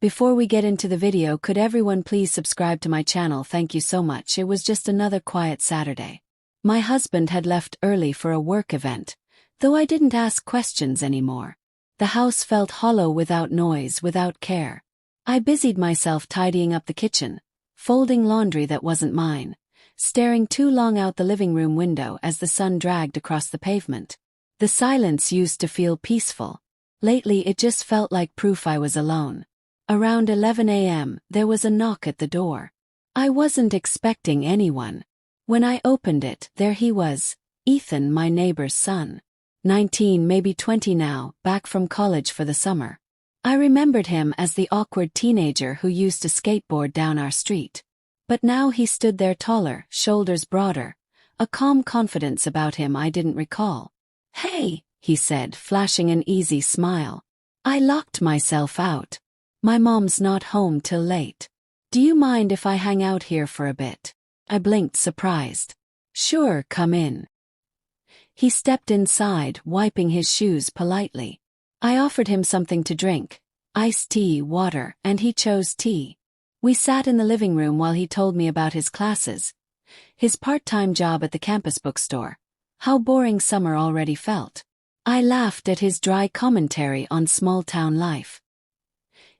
Before we get into the video, could everyone please subscribe to my channel? Thank you so much. It was just another quiet Saturday. My husband had left early for a work event, though I didn't ask questions anymore. The house felt hollow, without noise, without care. I busied myself tidying up the kitchen, folding laundry that wasn't mine, staring too long out the living room window as the sun dragged across the pavement. The silence used to feel peaceful. Lately it just felt like proof I was alone. Around 11 a.m., there was a knock at the door. I wasn't expecting anyone. When I opened it, there he was, Ethan, my neighbor's son. 19, maybe 20 now, back from college for the summer. I remembered him as the awkward teenager who used to skateboard down our street. But now he stood there, taller, shoulders broader, a calm confidence about him I didn't recall. "Hey," he said, flashing an easy smile. I locked myself out. "My mom's not home till late. Do you mind if I hang out here for a bit?" I blinked, surprised. "Sure, come in." He stepped inside, wiping his shoes politely. I offered him something to drink, iced tea, water, and he chose tea. We sat in the living room while he told me about his classes, his part-time job at the campus bookstore, how boring summer already felt. I laughed at his dry commentary on small-town life.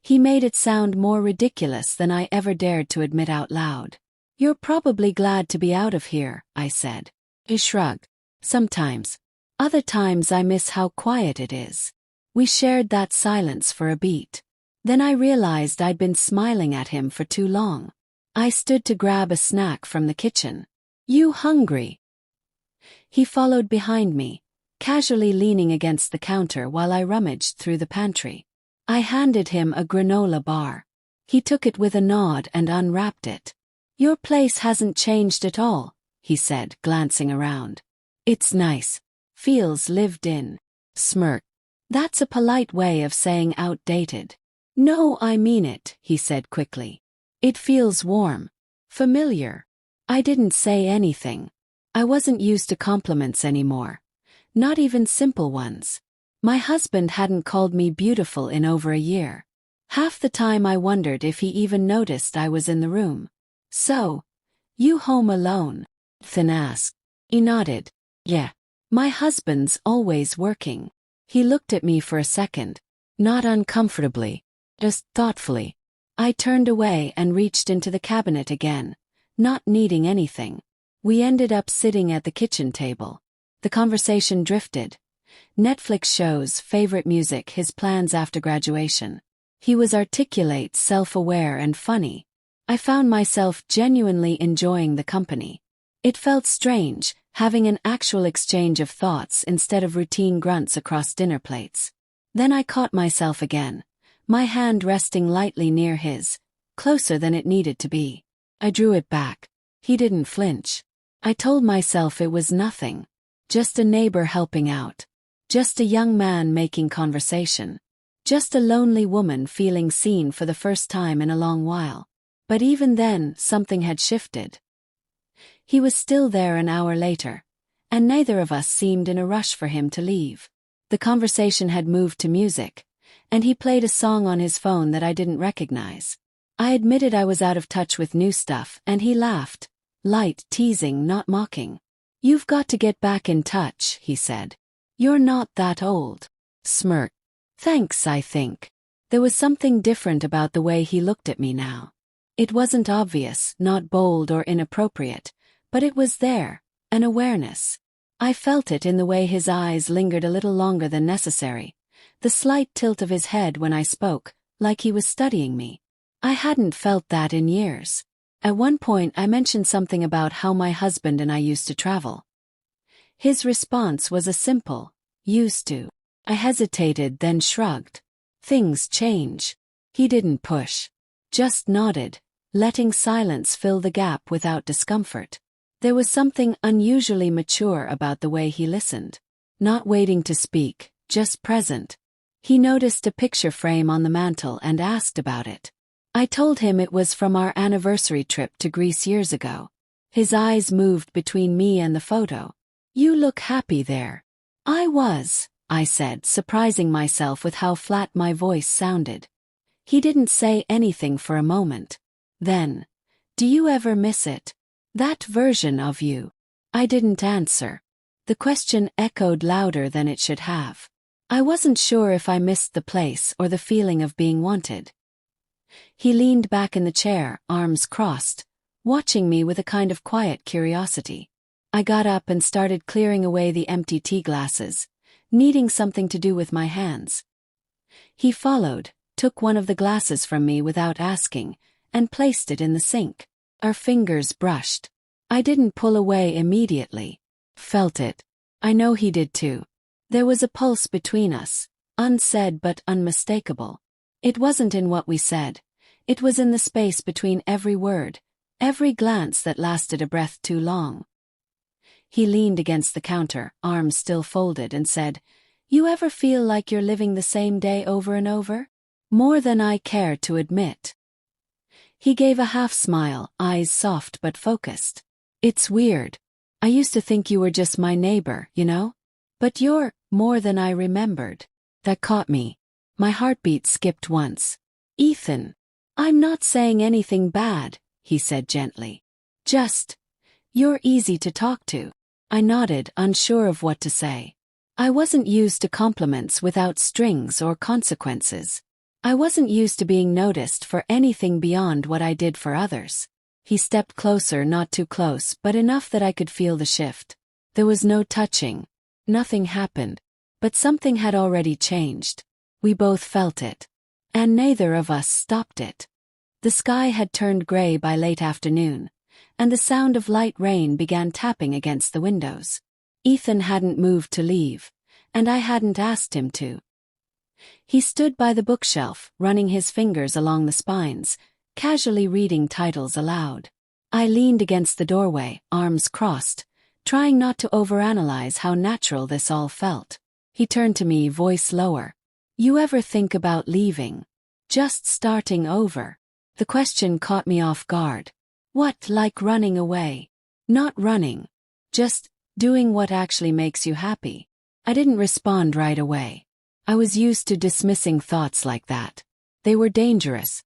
He made it sound more ridiculous than I ever dared to admit out loud. "You're probably glad to be out of here," I said. He shrugged. "Sometimes. Other times I miss how quiet it is." We shared that silence for a beat. Then I realized I'd been smiling at him for too long. I stood to grab a snack from the kitchen. "You hungry?" He followed behind me, casually leaning against the counter while I rummaged through the pantry. I handed him a granola bar. He took it with a nod and unwrapped it. "Your place hasn't changed at all," he said, glancing around. "It's nice. Feels lived in." Smirk. "That's a polite way of saying outdated." "No, I mean it," he said quickly. "It feels warm. Familiar." I didn't say anything. I wasn't used to compliments anymore. Not even simple ones. My husband hadn't called me beautiful in over a year. Half the time I wondered if he even noticed I was in the room. "So, you home alone?" Ethan asked. He nodded. "Yeah. My husband's always working." He looked at me for a second, not uncomfortably, just thoughtfully. I turned away and reached into the cabinet again, not needing anything. We ended up sitting at the kitchen table. The conversation drifted. Netflix shows, favorite music, his plans after graduation. He was articulate, self-aware, and funny. I found myself genuinely enjoying the company. It felt strange, having an actual exchange of thoughts instead of routine grunts across dinner plates. Then I caught myself again, my hand resting lightly near his, closer than it needed to be. I drew it back. He didn't flinch. I told myself it was nothing. Just a neighbor helping out. Just a young man making conversation. Just a lonely woman feeling seen for the first time in a long while. But even then, something had shifted. He was still there an hour later, and neither of us seemed in a rush for him to leave. The conversation had moved to music, and he played a song on his phone that I didn't recognize. I admitted I was out of touch with new stuff, and he laughed. Light, teasing, not mocking. "You've got to get back in touch," he said. "You're not that old." Smirk. "Thanks, I think." There was something different about the way he looked at me now. It wasn't obvious, not bold or inappropriate, but it was there, an awareness. I felt it in the way his eyes lingered a little longer than necessary, the slight tilt of his head when I spoke, like he was studying me. I hadn't felt that in years. At one point I mentioned something about how my husband and I used to travel. His response was a simple, "Used to." I hesitated, then shrugged. Things change. He didn't push. Just nodded, letting silence fill the gap without discomfort. There was something unusually mature about the way he listened. Not waiting to speak, just present. He noticed a picture frame on the mantel and asked about it. I told him it was from our anniversary trip to Greece years ago. His eyes moved between me and the photo. "You look happy there." "I was," I said, surprising myself with how flat my voice sounded. He didn't say anything for a moment. Then, "Do you ever miss it? That version of you?" I didn't answer. The question echoed louder than it should have. I wasn't sure if I missed the place or the feeling of being wanted. He leaned back in the chair, arms crossed, watching me with a kind of quiet curiosity. I got up and started clearing away the empty tea glasses, needing something to do with my hands. He followed, took one of the glasses from me without asking, and placed it in the sink. Our fingers brushed. I didn't pull away immediately. Felt it. I know he did too. There was a pulse between us, unsaid but unmistakable. It wasn't in what we said. It was in the space between every word, every glance that lasted a breath too long. He leaned against the counter, arms still folded, and said, "You ever feel like you're living the same day over and over? More than I care to admit." He gave a half smile, eyes soft but focused. "It's weird. I used to think you were just my neighbor, you know? But you're more than I remembered." That caught me. My heartbeat skipped once. "Ethan, I'm not saying anything bad," he said gently. "Just, you're easy to talk to." I nodded, unsure of what to say. I wasn't used to compliments without strings or consequences. I wasn't used to being noticed for anything beyond what I did for others. He stepped closer, not too close, but enough that I could feel the shift. There was no touching. Nothing happened. But something had already changed. We both felt it. And neither of us stopped it. The sky had turned gray by late afternoon, and the sound of light rain began tapping against the windows. Ethan hadn't moved to leave, and I hadn't asked him to. He stood by the bookshelf, running his fingers along the spines, casually reading titles aloud. I leaned against the doorway, arms crossed, trying not to overanalyze how natural this all felt. He turned to me, voice lower. "You ever think about leaving? Just starting over?" The question caught me off guard. "What, like running away?" "Not running. Just doing what actually makes you happy." I didn't respond right away. I was used to dismissing thoughts like that. They were dangerous.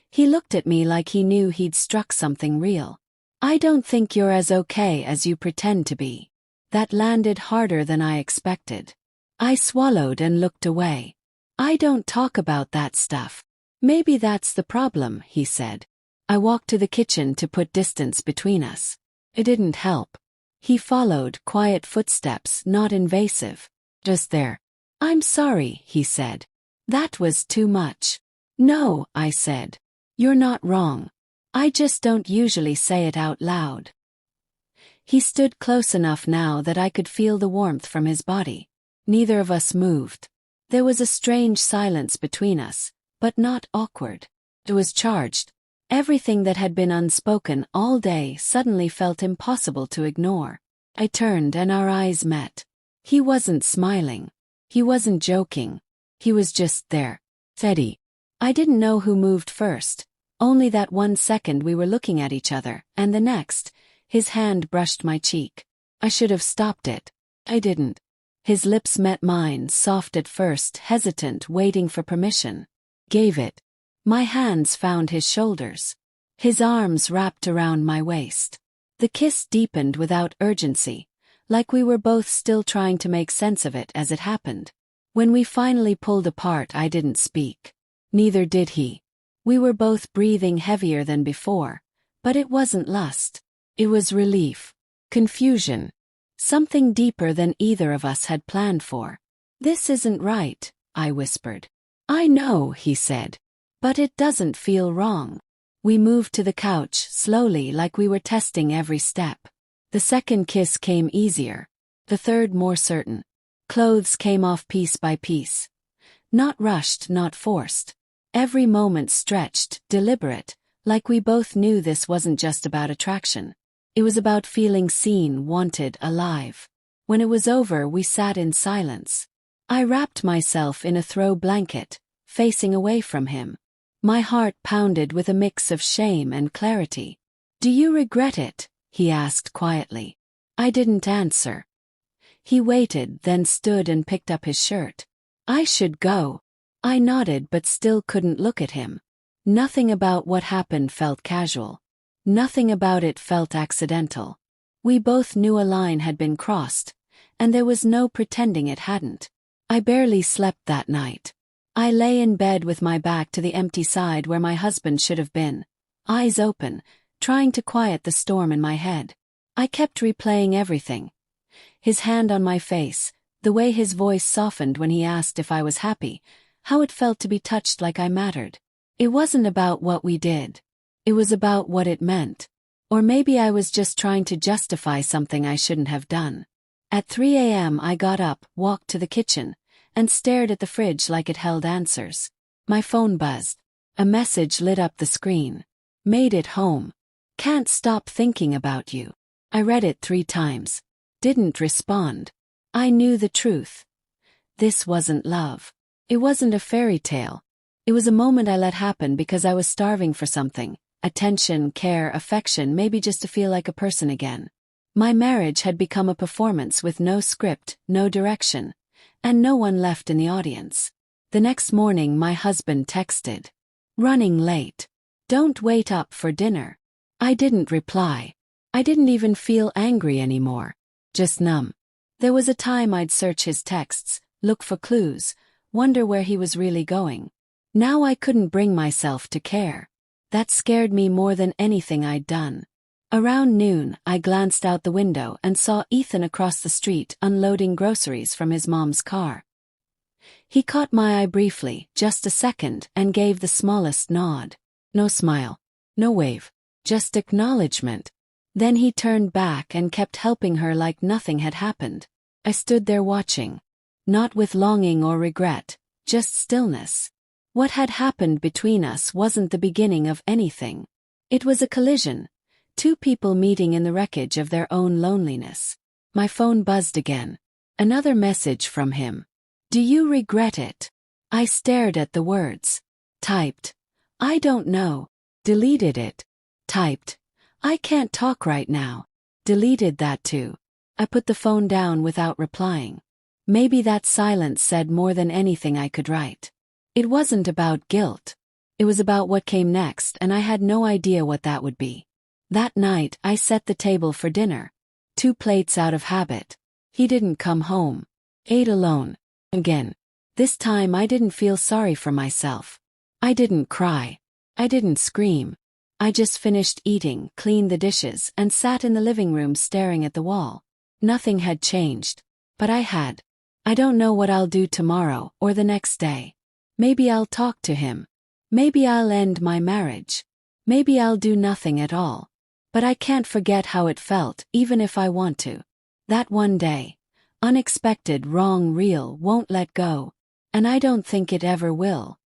He looked at me like he knew he'd struck something real. "I don't think you're as okay as you pretend to be." That landed harder than I expected. I swallowed and looked away. "I don't talk about that stuff." "Maybe that's the problem," he said. I walked to the kitchen to put distance between us. It didn't help. He followed, quiet footsteps, not invasive. "Just there." "I'm sorry," he said. "That was too much." "No," I said. "You're not wrong. I just don't usually say it out loud." He stood close enough now that I could feel the warmth from his body. Neither of us moved. There was a strange silence between us, but not awkward. It was charged. Everything that had been unspoken all day suddenly felt impossible to ignore. I turned and our eyes met. He wasn't smiling. He wasn't joking. He was just there. Steady. I didn't know who moved first. Only that 1 second we were looking at each other, and the next, his hand brushed my cheek. I should have stopped it. I didn't. His lips met mine, soft at first, hesitant, waiting for permission. Gave it. My hands found his shoulders. His arms wrapped around my waist. The kiss deepened without urgency, like we were both still trying to make sense of it as it happened. When we finally pulled apart, I didn't speak. Neither did he. We were both breathing heavier than before, but it wasn't lust. It was relief. Confusion. Something deeper than either of us had planned for. "This isn't right," I whispered. "I know," he said. "But it doesn't feel wrong." We moved to the couch, slowly, like we were testing every step. The second kiss came easier. The third more certain. Clothes came off piece by piece. Not rushed, not forced. Every moment stretched, deliberate, like we both knew this wasn't just about attraction. It was about feeling seen, wanted, alive. When it was over, we sat in silence. I wrapped myself in a throw blanket, facing away from him. My heart pounded with a mix of shame and clarity. "Do you regret it?" he asked quietly. I didn't answer. He waited, then stood and picked up his shirt. "I should go." I nodded but still couldn't look at him. Nothing about what happened felt casual. Nothing about it felt accidental. We both knew a line had been crossed, and there was no pretending it hadn't. I barely slept that night. I lay in bed with my back to the empty side where my husband should have been, eyes open, trying to quiet the storm in my head. I kept replaying everything. His hand on my face, the way his voice softened when he asked if I was happy, how it felt to be touched like I mattered. It wasn't about what we did. It was about what it meant. Or maybe I was just trying to justify something I shouldn't have done. At 3 a.m. I got up, walked to the kitchen, and stared at the fridge like it held answers. My phone buzzed. A message lit up the screen. Made it home. Can't stop thinking about you. I read it 3 times. Didn't respond. I knew the truth. This wasn't love. It wasn't a fairy tale. It was a moment I let happen because I was starving for something. Attention, care, affection, maybe just to feel like a person again. My marriage had become a performance with no script, no direction, and no one left in the audience. The next morning my husband texted. Running late. Don't wait up for dinner. I didn't reply. I didn't even feel angry anymore. Just numb. There was a time I'd search his texts, look for clues, wonder where he was really going. Now I couldn't bring myself to care. That scared me more than anything I'd done. Around noon, I glanced out the window and saw Ethan across the street unloading groceries from his mom's car. He caught my eye briefly, just a second, and gave the smallest nod. No smile. No wave. Just acknowledgement. Then he turned back and kept helping her like nothing had happened. I stood there watching. Not with longing or regret, just stillness. What had happened between us wasn't the beginning of anything. It was a collision. 2 people meeting in the wreckage of their own loneliness. My phone buzzed again. Another message from him. Do you regret it? I stared at the words. Typed. I don't know. Deleted it. Typed. I can't talk right now. Deleted that too. I put the phone down without replying. Maybe that silence said more than anything I could write. It wasn't about guilt. It was about what came next, and I had no idea what that would be. That night, I set the table for dinner. 2 plates out of habit. He didn't come home. Ate alone. Again. This time I didn't feel sorry for myself. I didn't cry. I didn't scream. I just finished eating, cleaned the dishes, and sat in the living room staring at the wall. Nothing had changed. But I had. I don't know what I'll do tomorrow or the next day. Maybe I'll talk to him. Maybe I'll end my marriage. Maybe I'll do nothing at all. But I can't forget how it felt, even if I want to. That one day. Unexpected, wrong, real, won't let go. And I don't think it ever will.